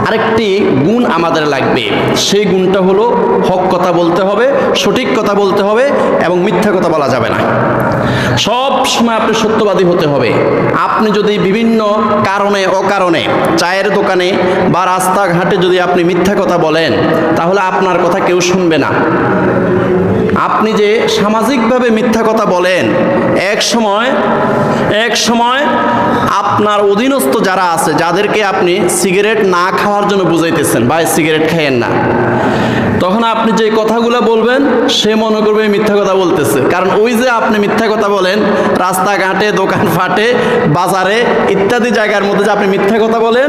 আরেকটি গুণ আমাদের লাগবে, সেই গুণটা হলো হক কথা বলতে হবে, সঠিক কথা বলতে হবে এবং মিথ্যা কথা বলা যাবে না। সব সময় আপনি সত্যবাদী হতে হবে। আপনি যদি বিভিন্ন কারণে অকারণে চায়ের দোকানে বা রাস্তাঘাটে যদি আপনি মিথ্যা কথা বলেন, তাহলে আপনার কথা কেউ শুনবে না। আপনি যে সামাজিকভাবে মিথ্যা কথা বলেন, এক সময় আপনার অধীনস্থ যারা আছে, যাদেরকে আপনি সিগারেট না খাওয়ার জন্য বুঝাইতেছেন, ভাই সিগারেট খাইয়েন না, তখন আপনি যে কথাগুলো বলবেন সে মনে করবে মিথ্যা কথা বলতেছে। কারণ ওই যে আপনি মিথ্যা কথা বলেন রাস্তাঘাটে, দোকানপাটে, বাজারে ইত্যাদি জায়গার মধ্যে যে আপনি মিথ্যা কথা বলেন,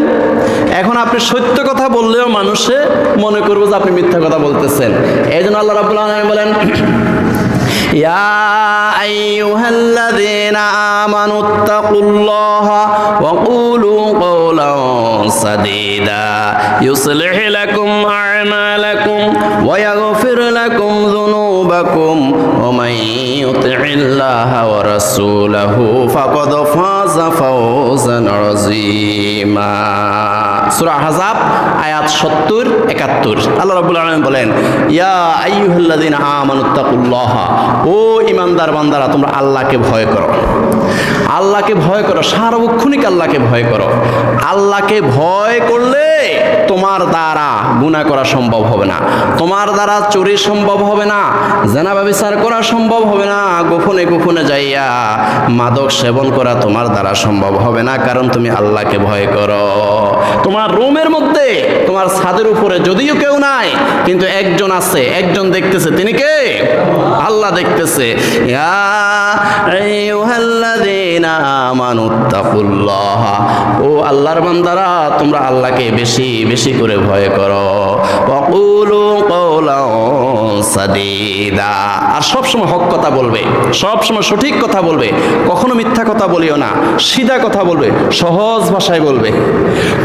এখন আপনি সত্য কথা বললেও মানুষে মনে করবে যে আপনি মিথ্যা কথা বলতেছেন। এই জন্য আল্লাহ রাব্বুল আলামিন বলেন, ইয়া আইয়ুহাল্লাযীনা আমানুত্তাকুল্লাহা ওয়া কুলু কওলান সাদীদা ইউসলিহ লাকুম আ'মালাকুম ওয়া ইয়াগফির লাকুম যুনুবাকুম ওয়া মান ইউতি'ইল্লাহা ওয়া রাসূলাহু ফাকাদ ফাযা ফাওজান আযীমা। সূরা আহজাব আয়াত 70-71। আল্লাহ রাব্বুল আলামিন বলেন, ইয়া আইয়ুহাল্লাযীনা আমানুত্তাকুল্লাহা, ও ঈমানদার বান্দারা তোমরা আল্লাহকে ভয় করো। আল্লাহকে ভয় করো, সার্বক্ষণিক আল্লাহকে ভয় করো। আল্লাহকে ভয় করলে তোমার দ্বারা গুনাহ করা সম্ভব হবে না, তোমার দ্বারা চুরি সম্ভব হবে না, জেনা ব্যভিচার করা সম্ভব হবে না, গোপনে গোপনে যাইয়া মাদক সেবন করা তোমার দ্বারা সম্ভব হবে না, কারণ তুমি আল্লাহকে ভয় করো। তোমার রুমের মধ্যে, তোমার ছাদের উপরে যদিও কেউ নাই, কিন্তু একজন আছে, একজন দেখতেছে। তিনি কে? আল্লাহ দেখতেছে। ইয়া আইয়ুহাল্লাযীনা আমানুত্তাকুল্লাহা, ও আল্লাহর বান্দারা তোমরা আল্লাহকে বেশি বেশি করে ভয় করো। ওয়া কুলু কওলান সাদীদা, আর সবসময় হক কথা বলবে, সবসময় সঠিক কথা বলবে, কখনো মিথ্যা কথা বলিও না, সিধা কথা বলবে, সহজ ভাষায় বলবে,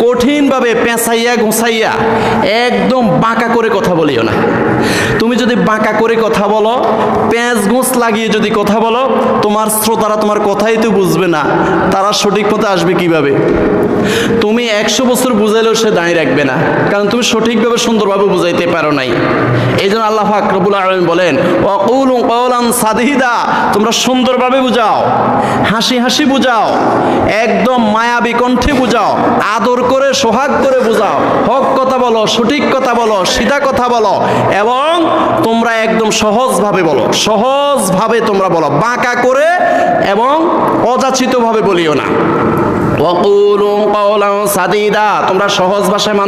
কঠিনভাবে পেঁচাইয়া ঘুষাইয়া একদম বাঁকা করে কথা বলিও না। তুমি যদি বাঁকা করে কথা বলো, পেঁচ ঘুষ লাগিয়ে যদি কথা বলো, তোমার শ্রোতারা তোমার কথাই তো বুঝবে না, তারা সঠিক পথে আসবে কিভাবে? তুমি 100 বছর বুঝাইলেও সে দাঁড়িয়ে রাখবে না, কারণ তুমি সঠিকভাবে সুন্দরভাবে বুঝাইতে পারো নাই। এই জন্য আল্লাহ পাক রব্বুল আলামিন বলেন, ওয়া কুলু কওলান সাদীদা, তোমরা সুন্দরভাবে বুঝাও, হাসি হাসি বুঝাও, একদম মায়াবী কণ্ঠে বুঝাও, আদর করে সোহাগ করে বুঝাও, হক কথা বলো, সঠিক কথা বলো, সিধা কথা বলো, এবং তোমরা একদম সহজভাবে বলো, সহজভাবে তোমরা বলো, বাঁকা করে এবং অযাচিতভাবে বলিও না। ওয়া কুলু কওলান সাদীদা, তোমরা সহজ ভাষায় মানুষ